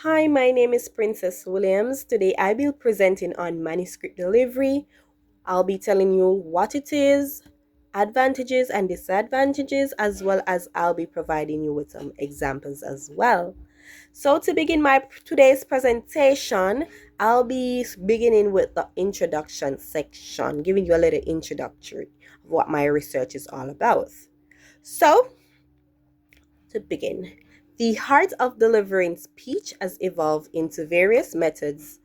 Hi, my name is Princess Williams. Today I will be presenting on Manuscript Delivery. I'll be telling you what it is, advantages and disadvantages, as well as I'll be providing you with some examples as well. So to begin my today's presentation, I'll be beginning with the introduction section, giving you a little introductory of what my research is all about. So, to begin, the art of delivering speech has evolved into various methods,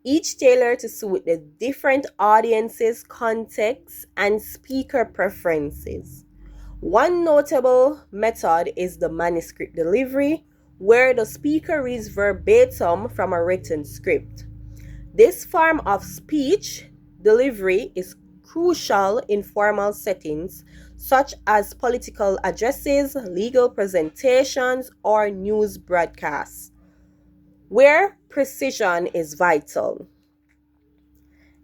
each tailored to suit the different audiences, contexts, and speaker preferences. One notable method is the manuscript delivery, where the speaker reads verbatim from a written script. This form of speech delivery is crucial in formal settings such as political addresses, legal presentations, or news broadcasts, where precision is vital.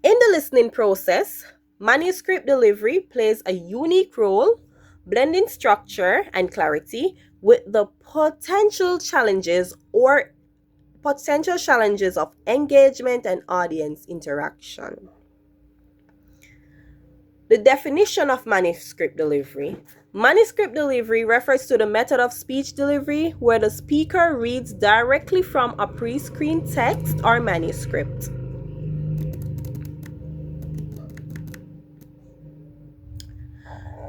In the listening process, manuscript delivery plays a unique role, blending structure and clarity with the potential challenges of engagement and audience interaction. The definition of manuscript delivery. Manuscript delivery refers to the method of speech delivery where the speaker reads directly from a pre-screened text or manuscript.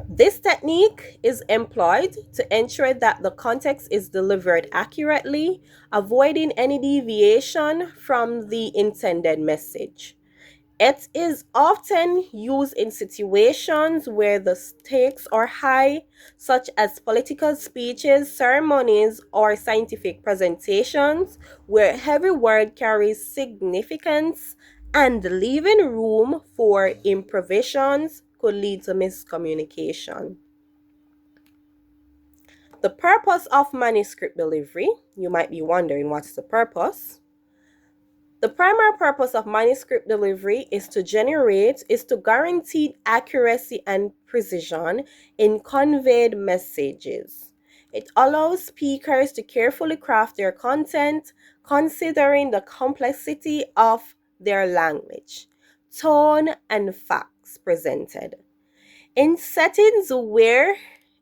This technique is employed to ensure that the context is delivered accurately, avoiding any deviation from the intended message. It is often used in situations where the stakes are high, such as political speeches, ceremonies, or scientific presentations, where every word carries significance and leaving room for improvisations could lead to miscommunication. The purpose of manuscript delivery, you might be wondering what's the purpose? The primary purpose of manuscript delivery is to guarantee accuracy and precision in conveyed messages. It allows speakers to carefully craft their content, considering the complexity of their language, tone, and facts presented. In settings where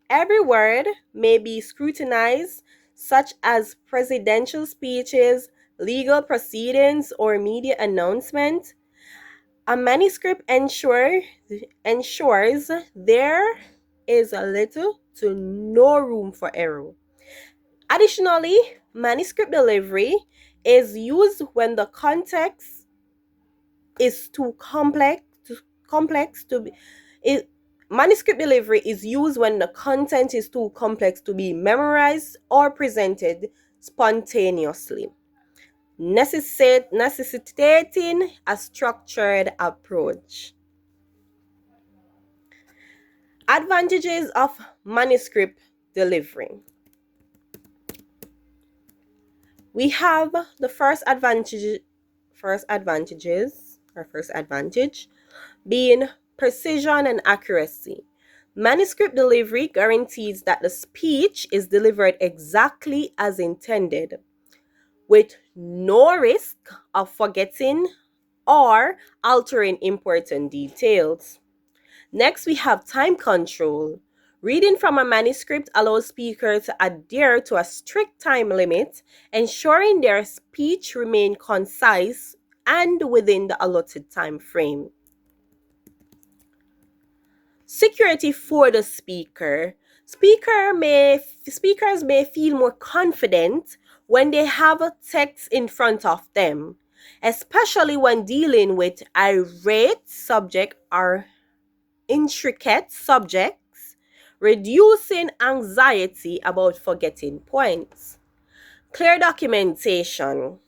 every word may be scrutinized, such as presidential speeches, legal proceedings, or media announcements, a manuscript ensures there is a little to no room for error. Additionally, manuscript delivery is used when the context is too complex to be it, manuscript delivery is used when the content is too complex to be memorized or presented spontaneously, necessitating a structured approach. Advantages of manuscript delivery. We have the first advantage being precision and accuracy. Manuscript delivery guarantees that the speech is delivered exactly as intended, with no risk of forgetting or altering important details. Next, we have time control. Reading from a manuscript allows speakers to adhere to a strict time limit, ensuring their speech remains concise and within the allotted time frame. Security for the speaker. Speakers may feel more confident when they have a text in front of them, especially when dealing with irate subject or intricate subjects, reducing anxiety about forgetting points. Clear documentation.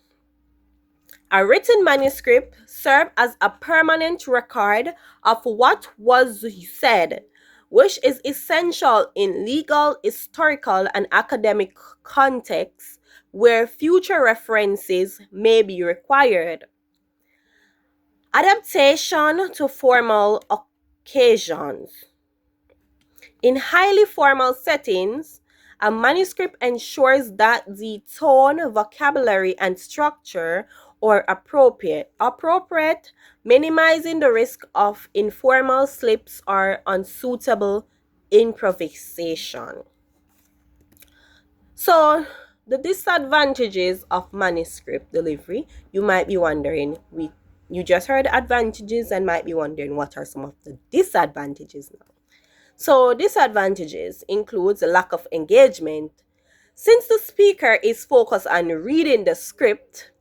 A written manuscript serves as a permanent record of what was said, which is essential in legal, historical, and academic contexts where future references may be required. Adaptation to formal occasions. In highly formal settings, A manuscript ensures that the tone, vocabulary, and structure are appropriate, minimizing the risk of informal slips or unsuitable improvisation. So, the disadvantages of manuscript delivery, you might be wondering, you just heard advantages and might be wondering what are some of the disadvantages now. So, disadvantages includes a lack of engagement. Since the speaker is focused on reading the script,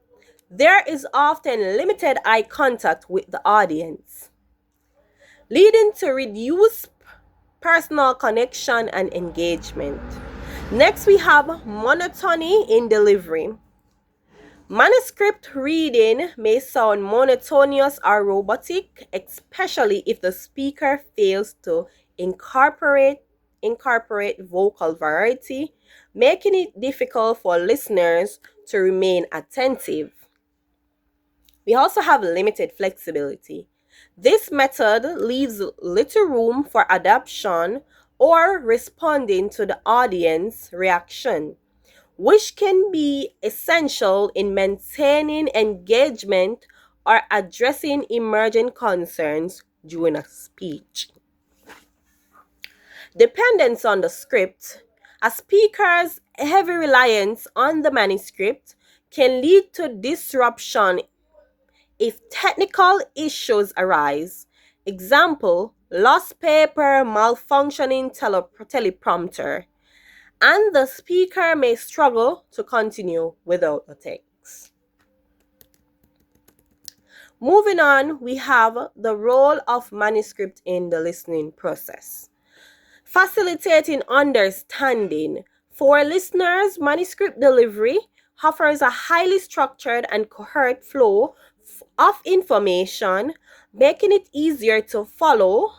there is often limited eye contact with the audience, leading to reduced personal connection and engagement. Next, we have monotony in delivery. Manuscript reading may sound monotonous or robotic, especially if the speaker fails to incorporate vocal variety, making it difficult for listeners to remain attentive. We also have limited flexibility. This method leaves little room for adaptation or responding to the audience reaction, which can be essential in maintaining engagement or addressing emerging concerns during a speech. Dependence on the script. A speaker's heavy reliance on the manuscript can lead to disruption if technical issues arise. Example, lost paper, malfunctioning teleprompter, and the speaker may struggle to continue without the text. Moving on, we have the role of manuscript in the listening process. Facilitating understanding. For listeners, manuscript delivery offers a highly structured and coherent flow of information, making it easier to follow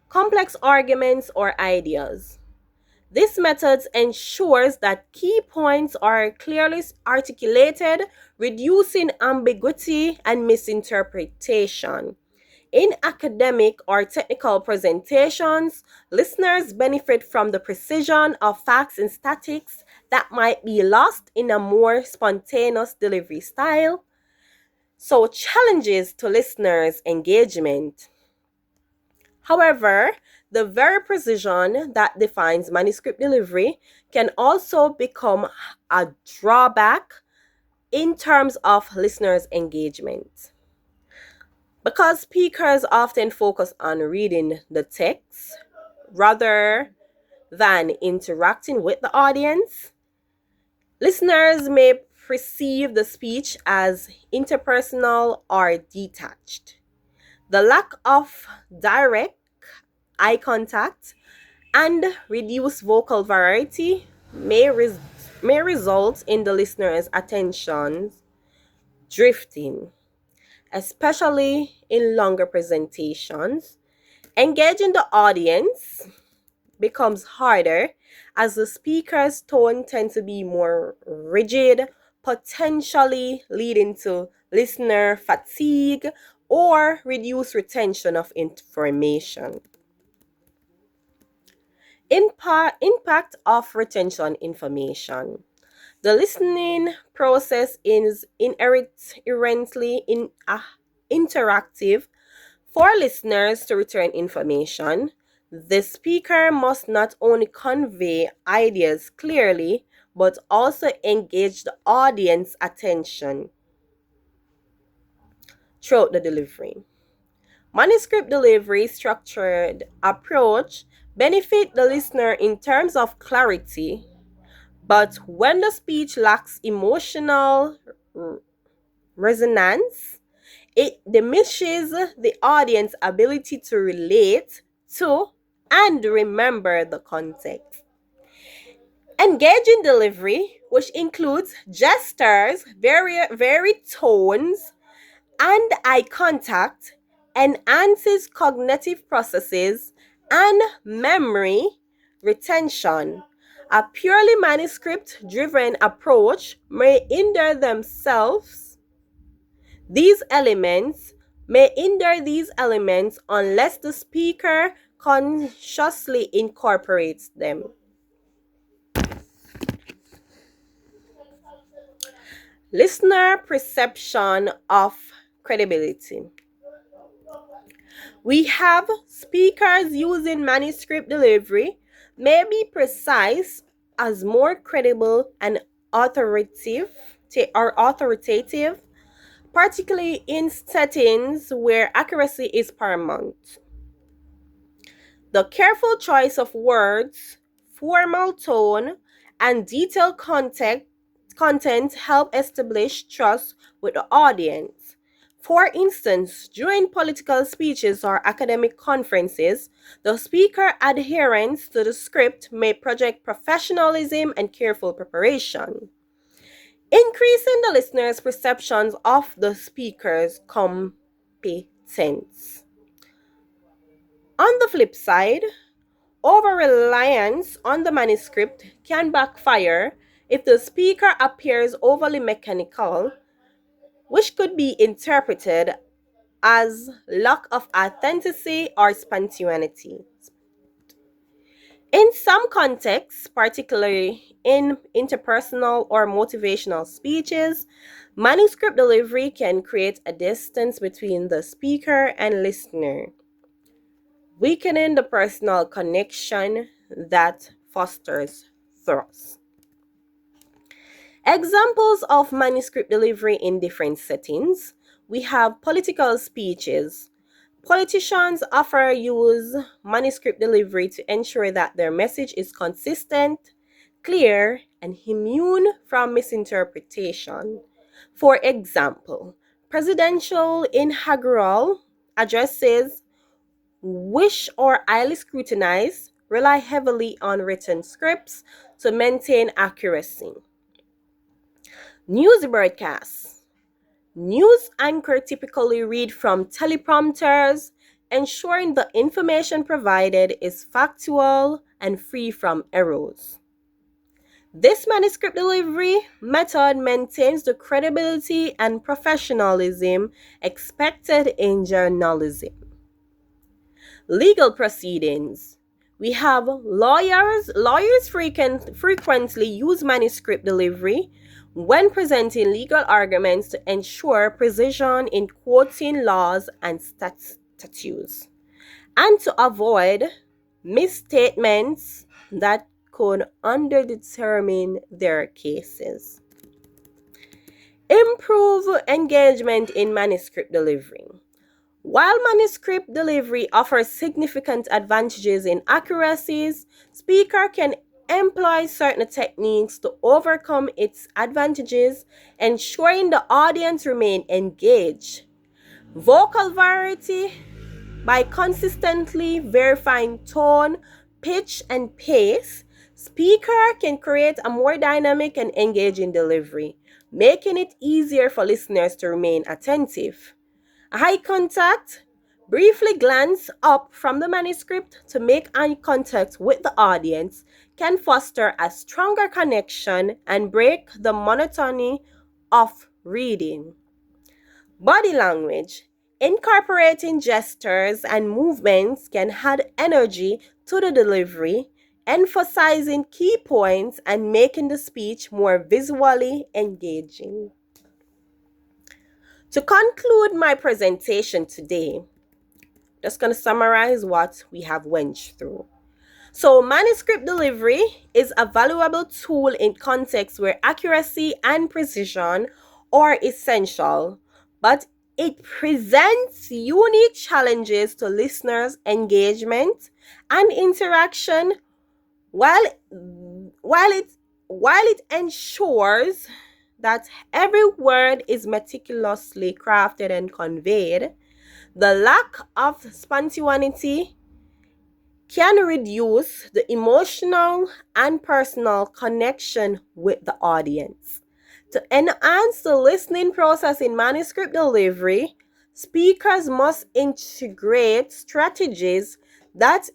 complex arguments or ideas. This method ensures that key points are clearly articulated, reducing ambiguity and misinterpretation. In academic or technical presentations, listeners benefit from the precision of facts and statistics that might be lost in a more spontaneous delivery style. So, challenges to listeners' engagement. However, the very precision that defines manuscript delivery can also become a drawback in terms of listeners' engagement. Because speakers often focus on reading the text rather than interacting with the audience, listeners may perceive the speech as interpersonal or detached. The lack of direct eye contact and reduced vocal variety may result in the listener's attention drifting, especially in longer presentations. Engaging the audience becomes harder as the speaker's tone tends to be more rigid, potentially leading to listener fatigue or reduced retention of information. Impact of retention information. The listening process is inherently interactive. For listeners to return information, the speaker must not only convey ideas clearly, but also engage the audience attention throughout the delivery. Manuscript delivery structured approach benefit the listener in terms of clarity, but when the speech lacks emotional resonance, it diminishes the audience's ability to relate to and remember the context. Engaging delivery, which includes gestures, varied tones, and eye contact, enhances cognitive processes and memory retention. A purely manuscript driven approach may hinder these elements unless the speaker consciously incorporates them. Listener perception of credibility. We have speakers using manuscript delivery may be precise as more credible and authoritative, particularly in settings where accuracy is paramount. The careful choice of words, formal tone, and detailed content help establish trust with the audience. For instance, during political speeches or academic conferences, the speaker adherence to the script may project professionalism and careful preparation, increasing the listener's perceptions of the speaker's competence. On the flip side, over reliance on the manuscript can backfire if the speaker appears overly mechanical, which could be interpreted as lack of authenticity or spontaneity. In some contexts, particularly in interpersonal or motivational speeches, manuscript delivery can create a distance between the speaker and listener, weakening the personal connection that fosters trust. Examples of manuscript delivery in different settings. We have political speeches. Politicians often use manuscript delivery to ensure that their message is consistent, clear, and immune from misinterpretation. For example, presidential inaugural addresses, which are highly scrutinized, rely heavily on written scripts to maintain accuracy. News broadcasts. News anchors typically read from teleprompters, ensuring the information provided is factual and free from errors. This manuscript delivery method maintains the credibility and professionalism expected in journalism. Legal proceedings. We have lawyers. Lawyers frequently use manuscript delivery when presenting legal arguments to ensure precision in quoting laws and statutes, and to avoid misstatements that could underdetermine their cases. Improve engagement in manuscript delivery. While manuscript delivery offers significant advantages in accuracies, speaker can employ certain techniques to overcome its advantages, ensuring the audience remain engaged. Vocal variety. By consistently verifying tone, pitch, and pace, speaker can create a more dynamic and engaging delivery, making it easier for listeners to remain attentive. Eye contact. Briefly glance up from the manuscript to make eye contact with the audience can foster a stronger connection and break the monotony of reading. Body language. Incorporating gestures and movements can add energy to the delivery, emphasizing key points and making the speech more visually engaging. To conclude my presentation today, just going to summarize what we have went through. So, manuscript delivery is a valuable tool in contexts where accuracy and precision are essential, but it presents unique challenges to listeners' engagement and interaction while it ensures that every word is meticulously crafted and conveyed. The lack of spontaneity can reduce the emotional and personal connection with the audience. To enhance the listening process in manuscript delivery, speakers must integrate strategies that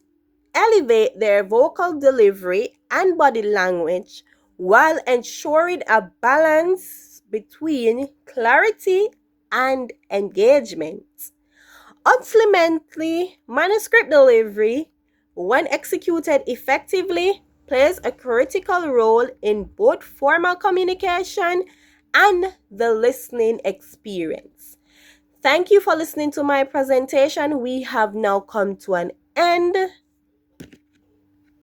elevate their vocal delivery and body language while ensuring a balance between clarity and engagement. Ultimately, manuscript delivery, when executed effectively, plays a critical role in both formal communication and the listening experience. Thank you for listening to my presentation. We have now come to an end.